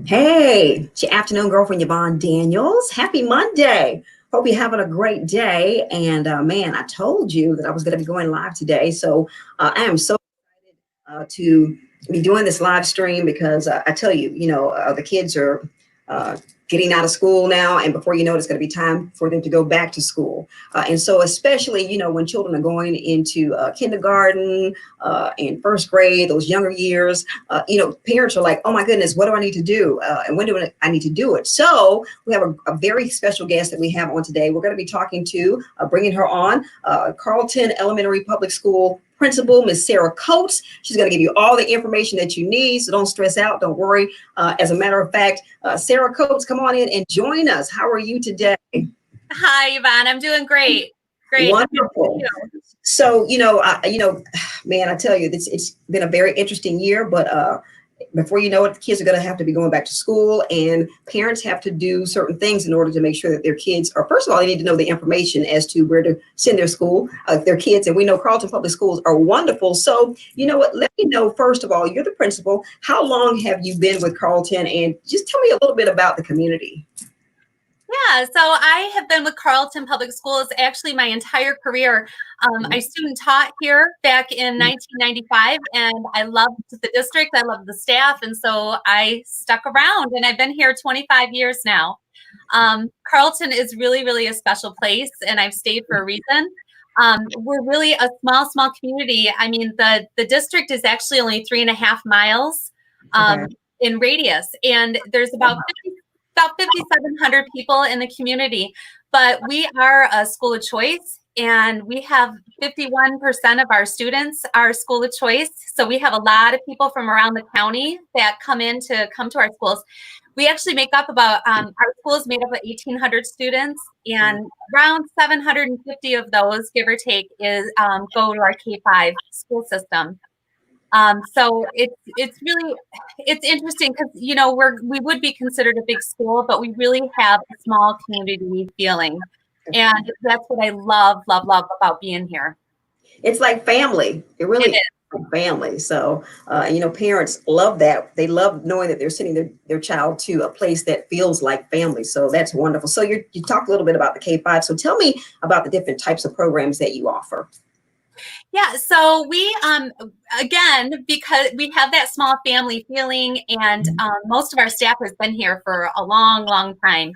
Hey, it's your afternoon girlfriend, Yvonne Daniels. Happy Monday. Hope you're having a great day. And man, I told you that I was going to be going live today. So I am so to be doing this live stream because I tell you, the kids are uh, getting out of school now, and before you know it, it's going to be time for them to go back to school. And so, especially, when children are going into kindergarten and first grade, those younger years, parents are like, "Oh my goodness, what do I need to do? And when do I need to do it?" So, we have a very special guest that we have on today. We're going to be talking to, bringing her on, Carrollton Elementary Public School Principal, Miss Sarah Coates. She's going to give you all the information that you need, so don't stress out, don't worry. As a matter of fact, Sarah Coates, come on in and join us. How are you today? Hi, Yvonne. I'm doing great. Great. Wonderful. So, man, I tell you, it's been a very interesting year, but before you know it, the kids are going to have to be going back to school, and parents have to do certain things in order to make sure that their kids are, first of all, they need to know the information as to where to send their kids. And we know Carrollton Public Schools are wonderful. So, you know what, let me know, first of all, you're the principal. How long have you been with Carrollton? And just tell me a little bit about the community. Yeah, so I have been with Carrollton Public Schools actually my entire career. I student taught here back in 1995, and I loved the district. I loved the staff, and so I stuck around, and I've been here 25 years now. Carrollton is really, really a special place, and I've stayed for a reason. We're really a small community. I mean, the district is actually only 3.5 miles in radius, and there's about 5,700 people in the community, but we are a school of choice, and we have 51% of our students are school of choice. So we have a lot of people from around the county that come to our schools. We actually make up about, our school is made up of 1,800 students, and around 750 of those, give or take, go to our K-5 school system. So it's interesting because, we would be considered a big school, but we really have a small community feeling. And that's what I love about being here. It's like family. It really is like family. So, parents love that. They love knowing that they're sending their child to a place that feels like family. So that's wonderful. So you talked a little bit about the K-5. So tell me about the different types of programs that you offer. Yeah, so we, again, because we have that small family feeling, and most of our staff has been here for a long time,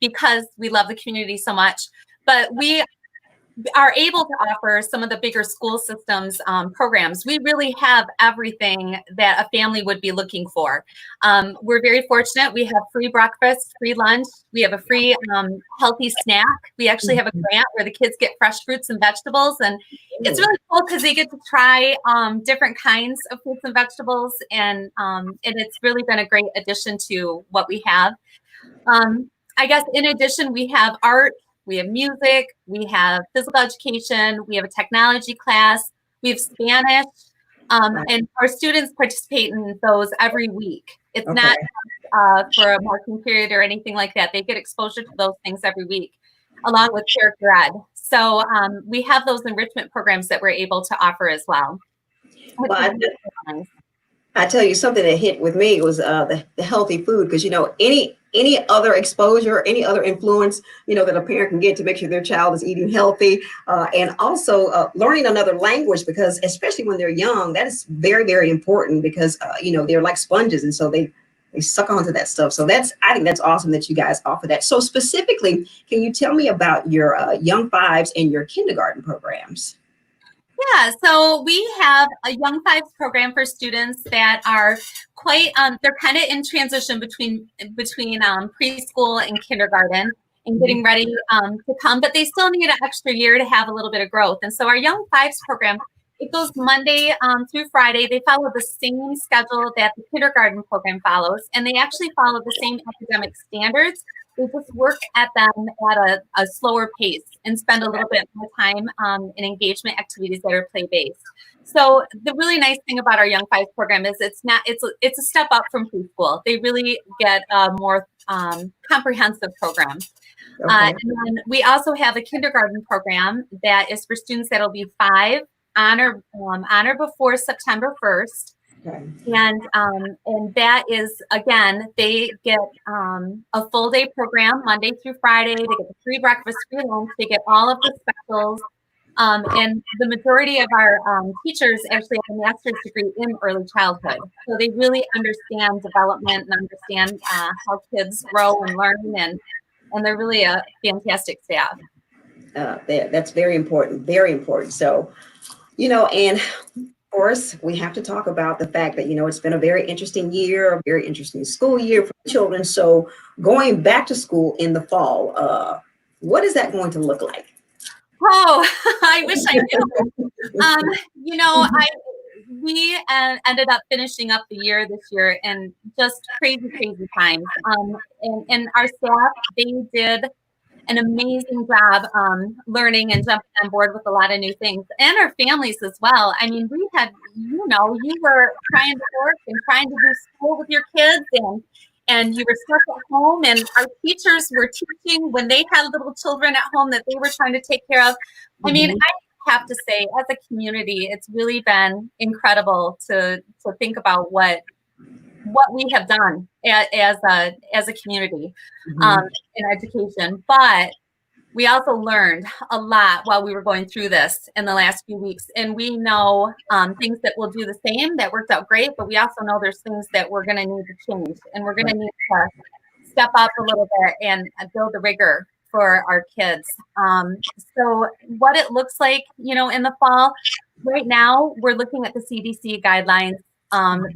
because we love the community so much. But we are able to offer some of the bigger school systems programs. We really have everything that a family would be looking for. We're very fortunate. We have free breakfast, free lunch. We have a free healthy snack. We actually have a grant where the kids get fresh fruits and vegetables. And it's really cool because they get to try different kinds of fruits and vegetables. And it's really been a great addition to what we have. I guess in addition, we have art. We have music, we have physical education, we have a technology class, we have Spanish, and our students participate in those every week. It's not for a marking period or anything like that. They get exposure to those things every week, along with character ed. So we have those enrichment programs that we're able to offer as well. I tell you, something that hit with me was the healthy food, because any other exposure, any other influence that a parent can get to make sure their child is eating healthy, and also learning another language, because especially when they're young, that is very, very important, because they're like sponges, and so they suck onto that stuff. So I think that's awesome that you guys offer that. So specifically, can you tell me about your young fives and your kindergarten programs? Yeah, so we have a Young Fives program for students that are they're kind of in transition between preschool and kindergarten, and getting ready to come, but they still need an extra year to have a little bit of growth. And so our Young Fives program, it goes Monday through Friday. They follow the same schedule that the kindergarten program follows, and they actually follow the same academic standards. We just work at them at a slower pace and spend a little bit more time in engagement activities that are play-based. So the really nice thing about our Young Fives program is it's a step up from preschool. They really get a more comprehensive program. And then we also have a kindergarten program that is for students that'll be 5 on or before September 1st. Okay. And that is, again, they get a full day program Monday through Friday. They get the free breakfast, free lunch. They get all of the specials. And the majority of our teachers actually have a master's degree in early childhood. So they really understand development and understand how kids grow and learn. And they're really a fantastic staff. That's very important. Very important. So, and of course, we have to talk about the fact that, it's been a very interesting year, a very interesting school year for children. So going back to school in the fall, what is that going to look like? Oh, I wish I knew. We ended up finishing up the year this year in just crazy, crazy times. And our staff, they did an amazing job learning and jumping on board with a lot of new things, and our families as well. I mean, we had, you were trying to work and trying to do school with your kids, and you were stuck at home, and our teachers were teaching when they had little children at home that they were trying to take care of. I mean, I have to say, as a community, it's really been incredible to think about what we have done as a community in education. But we also learned a lot while we were going through this in the last few weeks. And we know things that we'll do the same that worked out great, but we also know there's things that we're going to need to change, and we're going to need to step up a little bit and build the rigor for our kids. So what it looks like, in the fall, right now, we're looking at the CDC guidelines.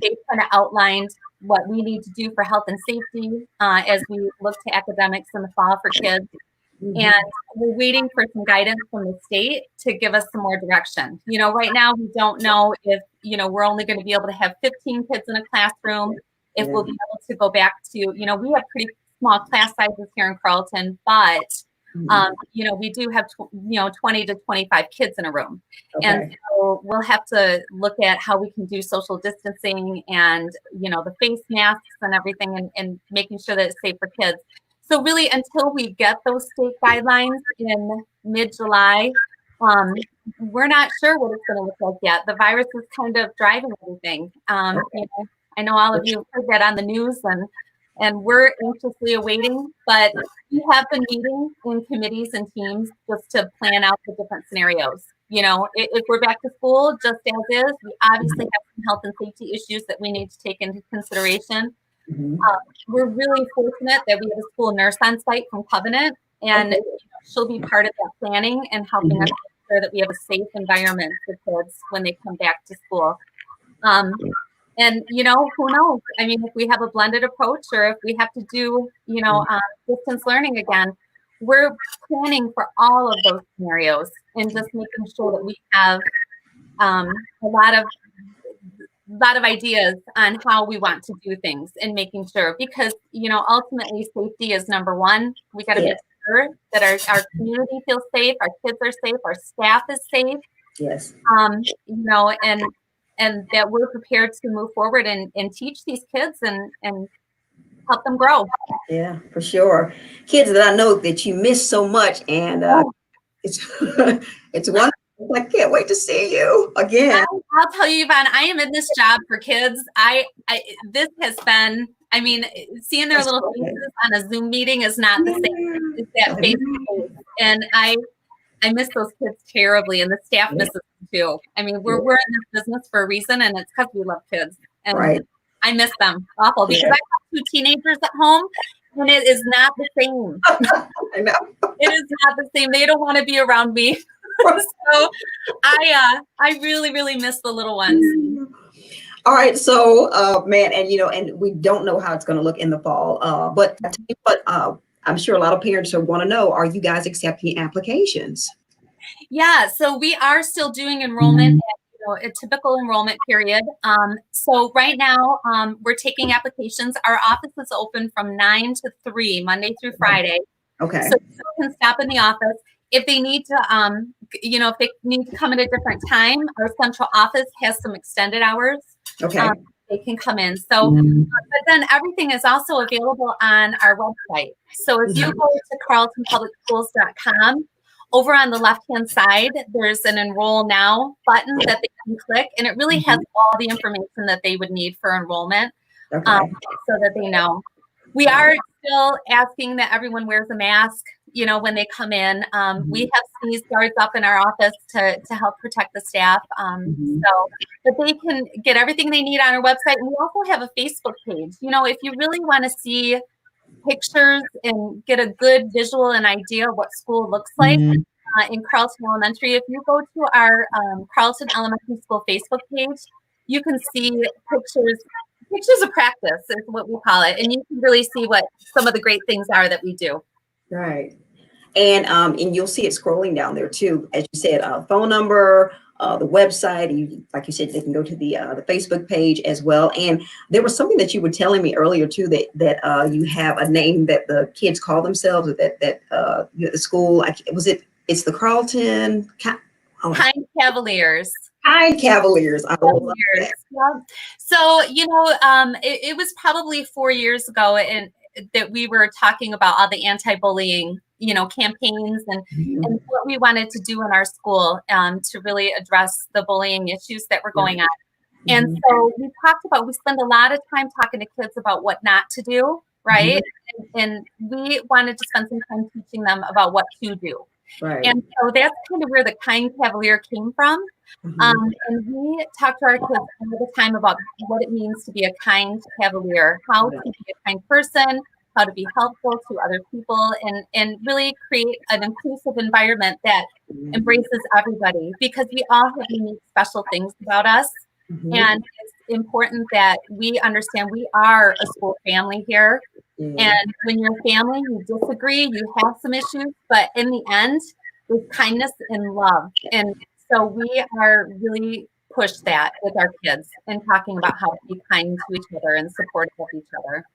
They've kind of outlined what we need to do for health and safety as we look to academics in the fall for kids. And we're waiting for some guidance from the state to give us some more direction. Right now, we don't know if, we're only going to be able to have 15 kids in a classroom, if we'll be able to go back to, we have pretty small class sizes here in Carrollton, but, we do have, 20 to 25 kids in a room. Okay. And so we'll have to look at how we can do social distancing and, the face masks and everything, and making sure that it's safe for kids. So really, until we get those state guidelines in mid-July, we're not sure what it's going to look like yet. The virus is kind of driving everything. I know all of you have heard that on the news, and we're anxiously awaiting, but we have been meeting in committees and teams just to plan out the different scenarios. If we're back to school just as is, we obviously have some health and safety issues that we need to take into consideration. We're really fortunate that we have a school nurse on site from Covenant, and she'll be part of that planning and helping us make sure that we have a safe environment for kids when they come back to school. And, who knows? I mean, if we have a blended approach, or if we have to do, distance learning again, we're planning for all of those scenarios and just making sure that we have a lot of ideas on how we want to do things, and making sure, because, ultimately safety is number one. We got to make sure that our community feels safe, our kids are safe, our staff is safe. Yes. And that we're prepared to move forward and teach these kids and help them grow. Yeah, for sure. Kids that I know that you miss so much, and it's it's wonderful. I can't wait to see you again. I'll tell you, Yvonne, I am in this job for kids. This has been, seeing their little faces on a Zoom meeting is not the same as that face to face. And I miss those kids terribly, and the staff misses them too. We're in this business for a reason, and it's because we love kids. And I miss them awful, because I have 2 teenagers at home, and it is not the same. I know. It is not the same. They don't want to be around me. So I really, really miss the little ones. All right. So, man, and we don't know how it's going to look in the fall, but I'm sure a lot of parents are want to know, are you guys accepting applications? Yeah, so we are still doing enrollment at a typical enrollment period. So right now, we're taking applications. Our office is open from 9 to 3, Monday through Friday. Okay. So people can stop in the office. If they need to, if they need to come at a different time, our central office has some extended hours. Okay. They can come in. So, but then everything is also available on our website. So if you go to carrolltonpublicschools.com, over on the left-hand side, there's an Enroll Now button that they can click, and it really has all the information that they would need for enrollment, Okay. so that they know. We are still asking that everyone wears a mask, when they come in. We have sneeze guards up in our office to help protect the staff, so that they can get everything they need on our website. And we also have a Facebook page. If you really want to see pictures and get a good visual and idea of what school looks like in Carrollton Elementary, if you go to our Carrollton Elementary School Facebook page, you can see pictures of practice is what we call it, and you can really see what some of the great things are that we do. Right. And you'll see it scrolling down there too, as you said, phone number, the website. Like you said, they can go to the Facebook page as well. And there was something that you were telling me earlier too, that you have a name that the kids call themselves, that the school. It's the Carrollton Kind Cavaliers. Kind Cavaliers. I love that. Yeah. So it was probably 4 years ago, and that we were talking about all the anti-bullying campaigns and what we wanted to do in our school to really address the bullying issues that were going on. And so we spend a lot of time talking to kids about what not to do, right? And we wanted to spend some time teaching them about what to do. Right. And so that's kind of where the Kind Cavalier came from. And we talk to our kids all the time about what it means to be a kind cavalier, how to be a kind person, how to be helpful to other people, and really create an inclusive environment that embraces everybody, because we all have unique special things about us. And it's important that we understand we are a school family here. And when you're a family, you disagree, you have some issues, but in the end, with kindness and love. And so we are really push that with our kids and talking about how to be kind to each other and supportive of each other.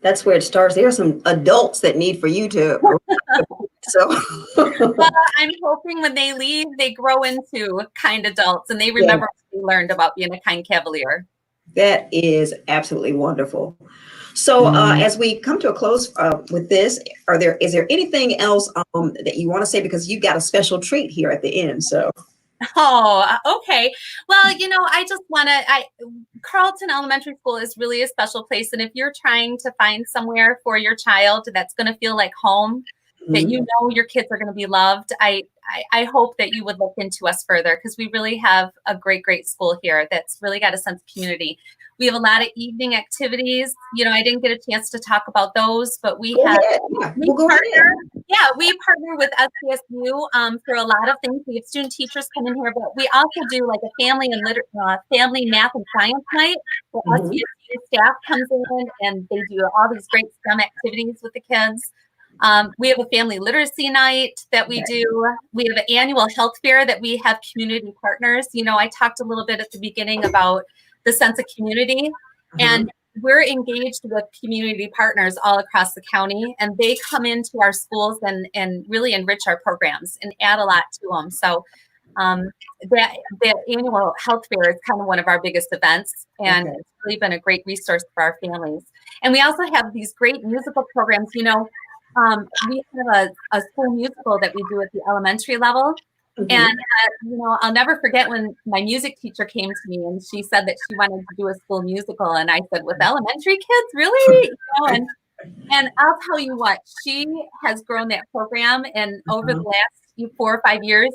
That's where it starts. There are some adults that need for you to. So well, I'm hoping when they leave, they grow into kind adults and they remember what we learned about being a kind cavalier. That is absolutely wonderful. So as we come to a close with this, is there anything else that you want to say? Because you got a special treat here at the end. So. Oh, okay. Well, I just want to, Carrollton Elementary School is really a special place. And if you're trying to find somewhere for your child that's going to feel like home, that your kids are going to be loved, I hope that you would look into us further, because we really have a great, great school here that's really got a sense of community. We have a lot of evening activities. I didn't get a chance to talk about those, but we partner with SCSU for a lot of things. We have student teachers come in here, but we also do like a family math and science night where SCSU staff comes in and they do all these great STEM activities with the kids. We have a family literacy night that we do. We have an annual health fair that we have community partners. I talked a little bit at the beginning about the sense of community, and we're engaged with community partners all across the county, and they come into our schools and really enrich our programs and add a lot to them. So that annual health fair is kind of one of our biggest events, and it's really been a great resource for our families. And we also have these great musical programs. We have a school musical that we do at the elementary level. And, I'll never forget when my music teacher came to me and she said that she wanted to do a school musical. And I said, with elementary kids, really? And I'll tell you what, she has grown that program. And over the last 4 or 5 years,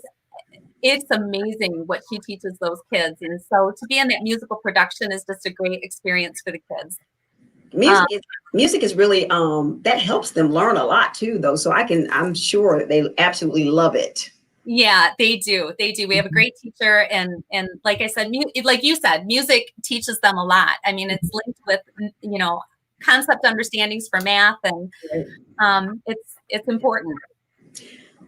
it's amazing what she teaches those kids. And so to be in that musical production is just a great experience for the kids. Music is really, that helps them learn a lot too, though. So I'm sure that they absolutely love it. Yeah, they do. We have a great teacher, and like I said, like you said, music teaches them a lot. I mean, it's linked with concept understandings for math, and it's important.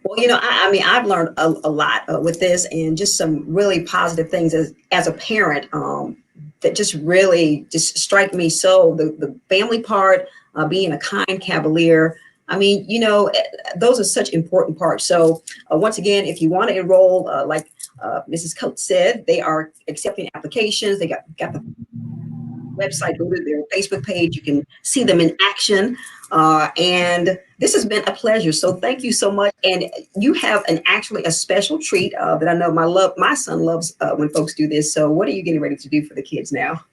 Well, I've learned a lot with this, and just some really positive things as a parent that just really just strike me. So the family part, being a kind cavalier. Those are such important parts. So once again, if you want to enroll, like Mrs. Coates said, they are accepting applications. They got the website, go to their Facebook page. You can see them in action. And this has been a pleasure. So thank you so much. And you have actually a special treat that I know my son loves when folks do this. So what are you getting ready to do for the kids now?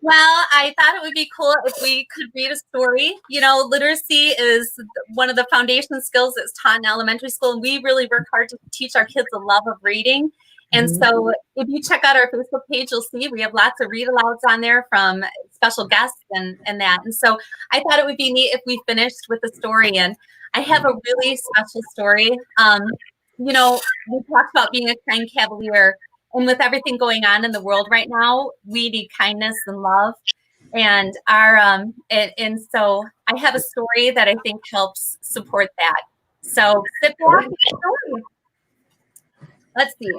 Well, I thought it would be cool if we could read a story. You know, literacy is one of the foundation skills that's taught in elementary school, and we really work hard to teach our kids a love of reading. And so if you check out our Facebook page, you'll see we have lots of read alouds on there from special guests and that. And so I thought it would be neat if we finished with a story. And I have a really special story. You know, we talked about being a kind cavalier. And with everything going on in the world right now, we need kindness and love. And so I have a story that I think helps support that. So sit back and story. Let's see.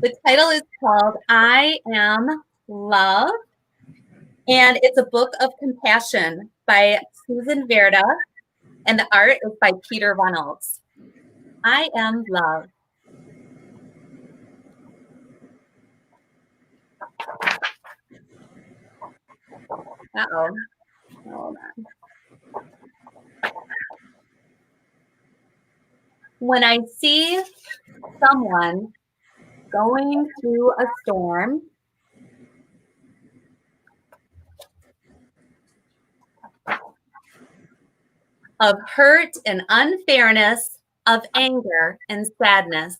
The title is called I Am Love, and it's a book of compassion by Susan Verda, and the art is by Peter Reynolds. I Am Love. Uh-oh. Hold on. When I see someone going through a storm, of hurt and unfairness, of anger and sadness,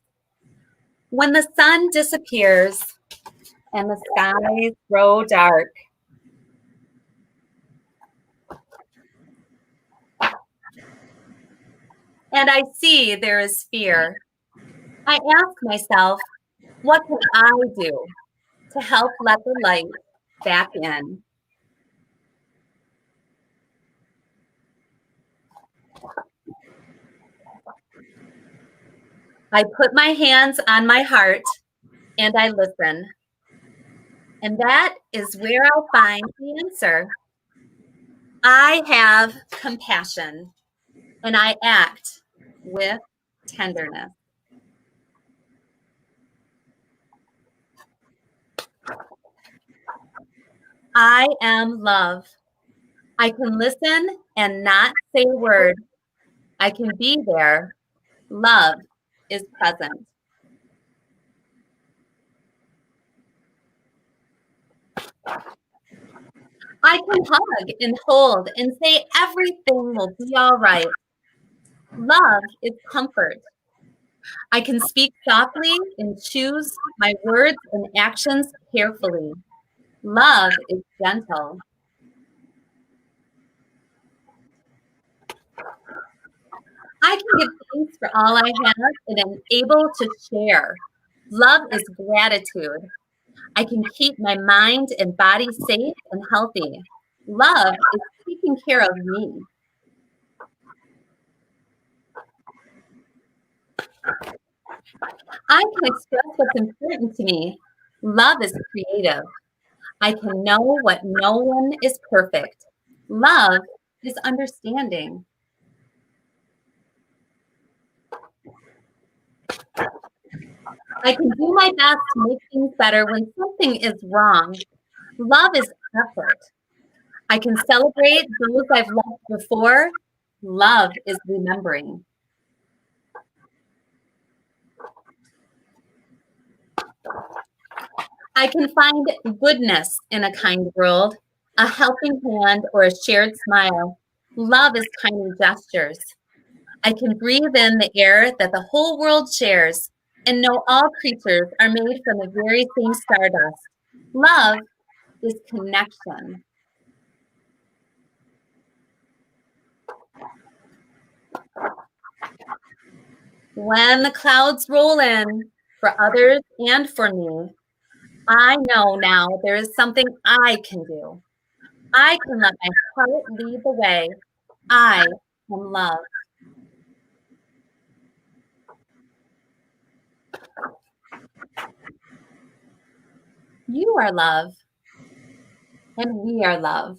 when the sun disappears and the skies grow dark, and I see there is fear, I ask myself, what can I do to help let the light back in? I put my hands on my heart and I listen. And that is where I'll find the answer. I have compassion and I act with tenderness. I am love. I can listen and not say a word. I can be there. Love is present. I can hug and hold and say everything will be all right. Love is comfort. I can speak softly and choose my words and actions carefully. Love is gentle. I can give thanks for all I have and am able to share. Love is gratitude. I can keep my mind and body safe and healthy. Love is taking care of me. I can express what's important to me. Love is creative. I can know what no one is perfect. Love is understanding. I can do my best to make things better when something is wrong. Love is effort. I can celebrate those I've loved before. Love is remembering. I can find goodness in a kind world, a helping hand or a shared smile. Love is tiny gestures. I can breathe in the air that the whole world shares and know all creatures are made from the very same stardust. Love is connection. When the clouds roll in for others and for me, I know now there is something I can do. I can let my heart lead the way. I am love. You are love, and we are love.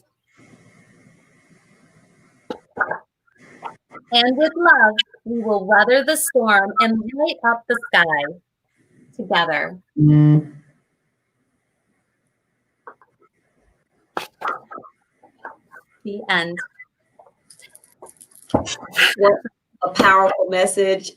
And with love, we will weather the storm and light up the sky together. The end. What a powerful message.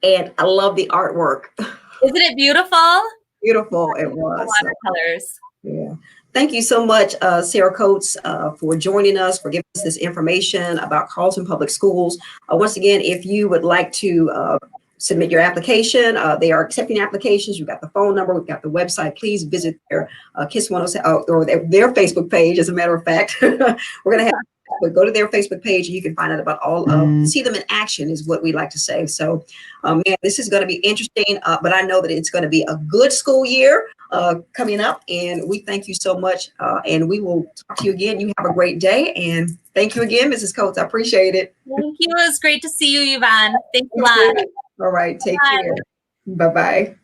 And I love the artwork. Isn't it beautiful? Beautiful it was. Watercolors. Yeah. Thank you so much, Sarah Coates, for joining us, for giving us this information about Carrollton Public Schools. Once again, if you would like to submit your application, they are accepting applications. We've got the phone number, we've got the website. Please visit their KISS 107 or their Facebook page, as a matter of fact. We're going to have. But go to their Facebook page and you can find out about all of, see them in action is what we like to say. So, man, this is going to be interesting, but I know that it's going to be a good school year coming up. And we thank you so much. And we will talk to you again. You have a great day. And thank you again, Mrs. Coates. I appreciate it. Thank you. It was great to see you, Yvonne. Thanks a lot. All right. Take care. Bye-bye.